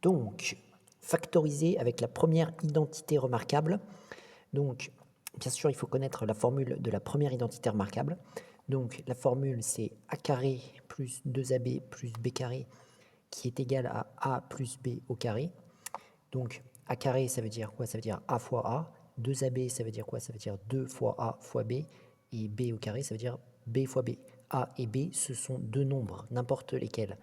Donc, factoriser avec la première identité remarquable. Donc, bien sûr, il faut connaître la formule de la première identité remarquable. Donc, la formule, c'est a carré plus 2ab plus b carré qui est égal à a plus b au carré. Donc, a carré, ça veut dire quoi? Ça veut dire a fois a. 2ab, ça veut dire quoi? Ça veut dire 2 fois a fois b. Et b au carré, ça veut dire b fois b. A et b, ce sont deux nombres, n'importe lesquels.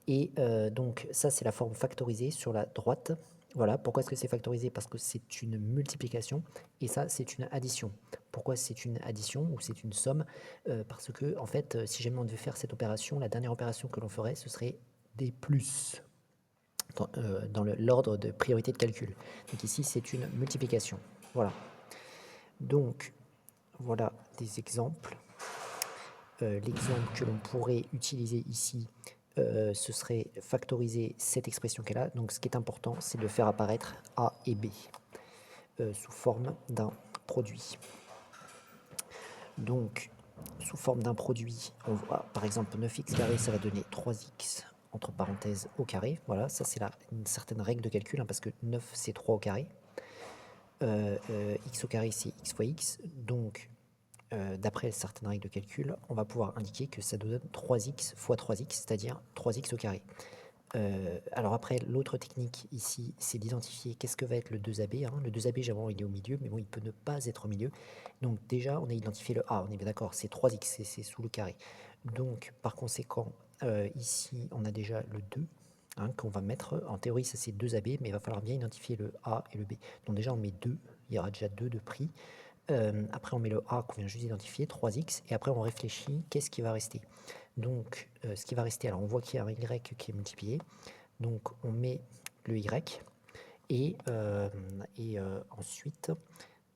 Et donc, ça, c'est la forme factorisée sur la droite. Voilà, pourquoi est-ce que c'est factorisé? Parce que c'est une multiplication, et ça, c'est une addition. Pourquoi c'est une addition ou c'est une somme? Parce que, en fait, si jamais on devait faire cette opération, la dernière opération que l'on ferait, ce serait des plus dans l'ordre de priorité de calcul. Donc ici, c'est une multiplication. Voilà. Donc, voilà des exemples. L'exemple que l'on pourrait utiliser ici, ce serait factoriser cette expression qu'elle a. Donc ce qui est important, c'est de faire apparaître A et B sous forme d'un produit. Donc, sous forme d'un produit, on voit par exemple 9x carré, ça va donner 3x entre parenthèses au carré. Voilà, ça c'est une certaine règle de calcul, hein, parce que 9 c'est 3 au carré. X au carré c'est x fois x. Donc, d'après certaines règles de calcul, on va pouvoir indiquer que ça donne 3x fois 3x, c'est-à-dire 3x au carré. Alors après, l'autre technique ici, c'est d'identifier qu'est-ce que va être le 2AB. Hein. Le 2AB, généralement, il est au milieu, mais bon, il peut ne pas être au milieu. Donc déjà, on a identifié le A, on est bien d'accord, c'est 3x, c'est sous le carré. Donc, par conséquent, ici, on a déjà le 2, hein, qu'on va mettre. En théorie, ça c'est 2AB, mais il va falloir bien identifier le A et le B. Donc déjà, on met 2, il y aura déjà 2 de prix. Après, on met le A qu'on vient juste d'identifier, 3x, et après, on réfléchit, qu'est-ce qui va rester? Donc, ce qui va rester, alors on voit qu'il y a un y qui est multiplié, donc on met le y, et ensuite,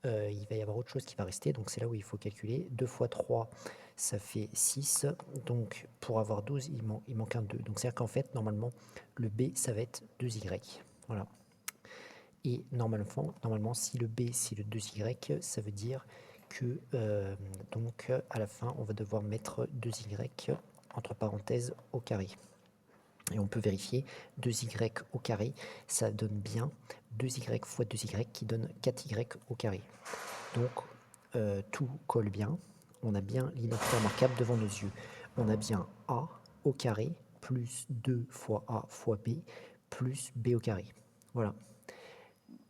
il va y avoir autre chose qui va rester, donc c'est là où il faut calculer. 2 fois 3, ça fait 6, donc pour avoir 12, il manque un 2. Donc c'est-à-dire qu'en fait, normalement, le B, ça va être 2y. Voilà. Et normalement, si le B c'est le 2y, ça veut dire que donc à la fin on va devoir mettre 2y entre parenthèses au carré. Et on peut vérifier 2y au carré, ça donne bien 2y fois 2y qui donne 4y au carré. Donc tout colle bien, on a bien l'identité remarquable devant nos yeux. On a bien a au carré plus 2 fois a fois b plus b au carré. Voilà.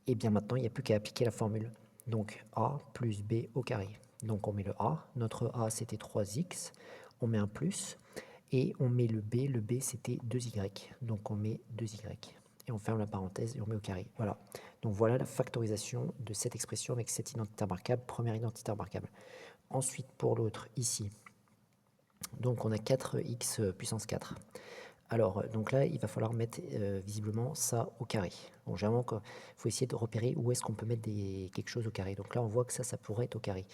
Et bien maintenant, il n'y a plus qu'à appliquer la formule. Donc a plus b au carré. Donc on met le a, notre a c'était 3x, on met un plus, et on met le b c'était 2y, donc on met 2y. Et on ferme la parenthèse et on met au carré. Voilà. Donc voilà la factorisation de cette expression avec cette identité remarquable, première identité remarquable. Ensuite, pour l'autre, ici, donc on a 4x puissance 4. Alors, donc là, il va falloir mettre visiblement ça au carré. Bon, généralement, il faut essayer de repérer où est-ce qu'on peut mettre quelque chose au carré. Donc là, on voit que ça pourrait être au carré.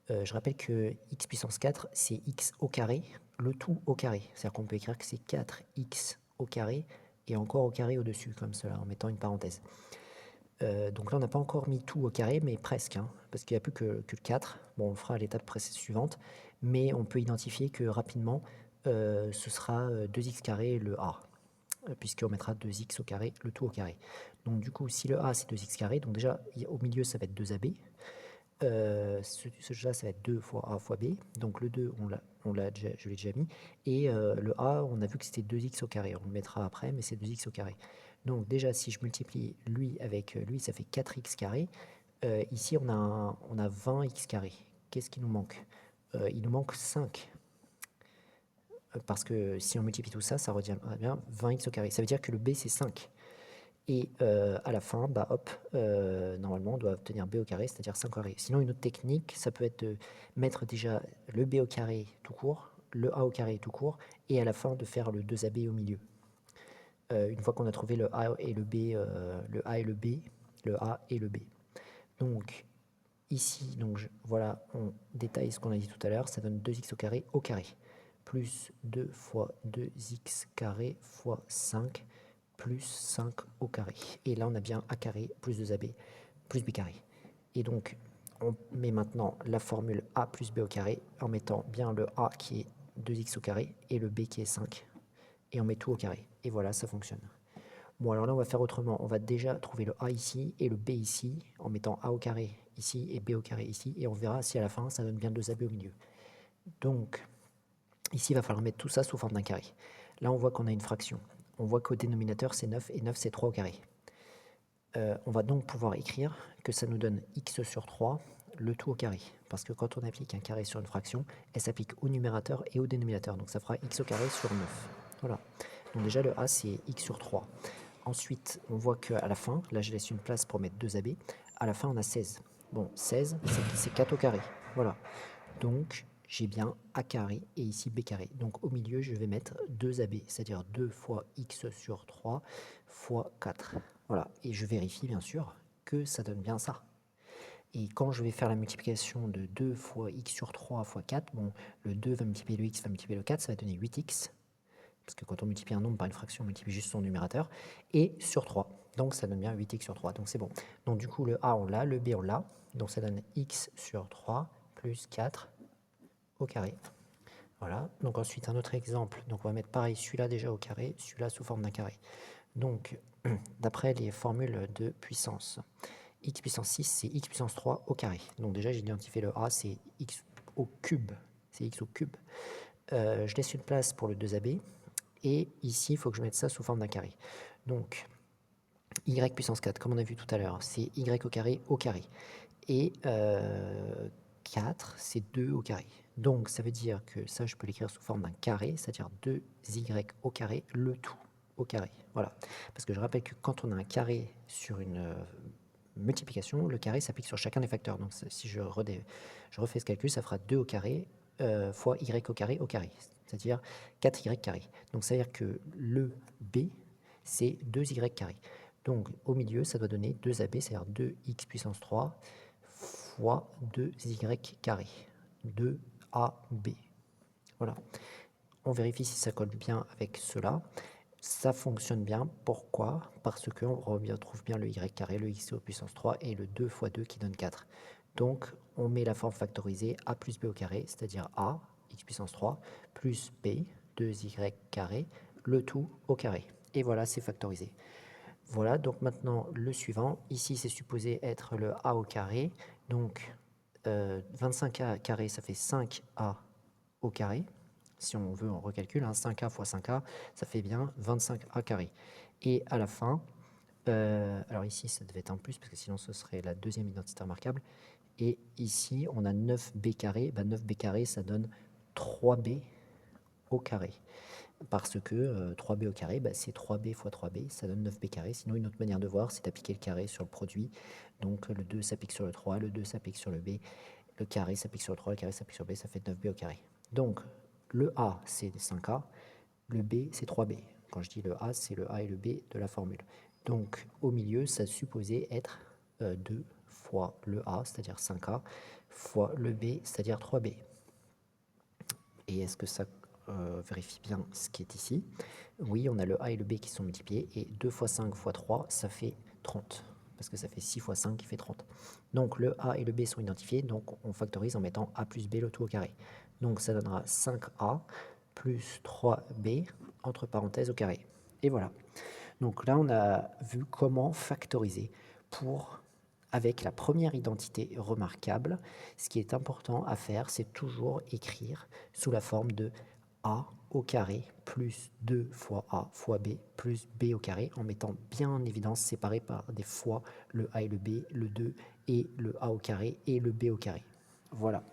Je rappelle que x puissance 4, c'est x au carré, le tout au carré. C'est-à-dire qu'on peut écrire que c'est 4x au carré et encore au carré au-dessus, comme cela, en mettant une parenthèse. Donc là, on n'a pas encore mis tout au carré, mais presque, hein, parce qu'il n'y a plus que le 4. Bon, on le fera à l'étape suivante, mais on peut identifier que rapidement, ce sera 2x carré le a, puisqu'on mettra 2x au carré, le tout au carré. Donc du coup, si le a c'est 2x carré, donc déjà au milieu ça va être 2ab, ce là ça va être 2 fois a fois b, donc le 2 je l'ai déjà mis, et le a on a vu que c'était 2x au carré, on le mettra après, mais c'est 2x au carré. Donc déjà si je multiplie lui avec lui, ça fait 4x carré. Ici on a 20x carré. Qu'est-ce qui nous manque? Il nous manque 5. Parce que si on multiplie tout ça, ça revient bien 20x au carré. Ça veut dire que le b c'est 5. Et à la fin, bah hop, normalement on doit obtenir b au carré, c'est-à-dire 5 au carré. Sinon une autre technique, ça peut être de mettre déjà le b au carré tout court, le a au carré tout court, et à la fin de faire le 2ab au milieu. Une fois qu'on a trouvé le a et le b, le a et le b, le a et le b. Donc ici, voilà, on détaille ce qu'on a dit tout à l'heure, ça donne 2x au carré, plus 2 fois 2x carré fois 5, plus 5 au carré. Et là, on a bien a carré plus 2ab plus b carré. Et donc, on met maintenant la formule a plus b au carré en mettant bien le a qui est 2x au carré et le b qui est 5. Et on met tout au carré. Et voilà, ça fonctionne. Bon, alors là, on va faire autrement. On va déjà trouver le A ici et le B ici, en mettant A au carré ici et B au carré ici, et on verra si à la fin, ça donne bien 2AB au milieu. Donc, ici, il va falloir mettre tout ça sous forme d'un carré. Là, on voit qu'on a une fraction. On voit qu'au dénominateur, c'est 9, et 9, c'est 3 au carré. On va donc pouvoir écrire que ça nous donne x sur 3, le tout au carré. Parce que quand on applique un carré sur une fraction, elle s'applique au numérateur et au dénominateur. Donc ça fera x au carré sur 9. Voilà. Donc déjà, le a, c'est x sur 3. Ensuite, on voit qu'à la fin, là je laisse une place pour mettre 2 AB, à la fin on a 16. Bon, 16, c'est 4 au carré. Voilà. Donc, j'ai bien a carré et ici b carré. Donc au milieu, je vais mettre 2ab, c'est-à-dire 2 fois x sur 3 fois 4. Voilà, et je vérifie bien sûr que ça donne bien ça. Et quand je vais faire la multiplication de 2 fois x sur 3 fois 4, bon, le 2 va multiplier le x, va multiplier le 4, ça va donner 8x. Parce que quand on multiplie un nombre par une fraction, on multiplie juste son numérateur. Et sur 3. Donc ça donne bien 8x sur 3. Donc c'est bon. Donc du coup, le a, on l'a, le b, on l'a. Donc ça donne x sur 3 plus 4 au carré. Voilà. Donc ensuite, un autre exemple. Donc on va mettre pareil, celui-là déjà au carré, celui-là sous forme d'un carré. Donc, d'après les formules de puissance, x puissance 6, c'est x puissance 3 au carré. Donc déjà, j'ai identifié le a, c'est x au cube. C'est x au cube. Je laisse une place pour le 2ab. Et ici, il faut que je mette ça sous forme d'un carré. Donc, y puissance 4, comme on a vu tout à l'heure, c'est y au carré au carré. Et 4, c'est 2 au carré. Donc, ça veut dire que ça, je peux l'écrire sous forme d'un carré, c'est-à-dire 2y au carré, le tout au carré. Voilà. Parce que je rappelle que quand on a un carré sur une multiplication, le carré s'applique sur chacun des facteurs. Donc, si je refais ce calcul, ça fera 2 au carré fois y au carré, c'est-à-dire 4y carré. Donc, ça veut dire que le b, c'est 2y carré. Donc, au milieu, ça doit donner 2ab, c'est-à-dire 2x puissance 3 fois 2y carré, 2ab. Voilà. On vérifie si ça colle bien avec cela. Ça fonctionne bien. Pourquoi? Parce qu'on retrouve bien le y carré, le x au puissance 3 et le 2 fois 2 qui donne 4. Donc, on met la forme factorisée a plus b au carré, c'est-à-dire a, x puissance 3, plus b, 2y carré, le tout au carré. Et voilà, c'est factorisé. Voilà, donc maintenant le suivant. Ici, c'est supposé être le a au carré. Donc, 25a carré, ça fait 5a au carré. Si on veut, on recalcule. 5a fois 5a, ça fait bien 25a carré. Et à la fin, alors ici, ça devait être un plus, parce que sinon, ce serait la deuxième identité remarquable. Et ici, on a 9b carré. 9b carré, ça donne 3b au carré. Parce que 3b au carré, c'est 3b fois 3b, ça donne 9b carré. Sinon, une autre manière de voir, c'est d'appliquer le carré sur le produit. Donc le 2 s'applique sur le 3, le 2 s'applique sur le b, le carré s'applique sur le 3, le carré s'applique sur b, ça fait 9b au carré. Donc le a, c'est 5a, le b, c'est 3b. Quand je dis le a, c'est le a et le b de la formule. Donc au milieu, ça supposait être 2 fois le a, c'est-à-dire 5a, fois le b, c'est-à-dire 3b. Et est-ce que ça vérifie bien ce qui est ici? Oui, on a le a et le b qui sont multipliés, et 2 fois 5 fois 3, ça fait 30, parce que ça fait 6 fois 5 qui fait 30. Donc le a et le b sont identifiés, donc on factorise en mettant a plus b le tout au carré. Donc ça donnera 5a plus 3b, entre parenthèses, au carré. Et voilà. Donc là, on a vu comment factoriser pour avec la première identité remarquable. Ce qui est important à faire, c'est toujours écrire sous la forme de a au carré plus 2 fois a fois b plus b au carré, en mettant bien en évidence, séparé par des fois, le a et le b, le 2 et le a au carré et le b au carré. Voilà.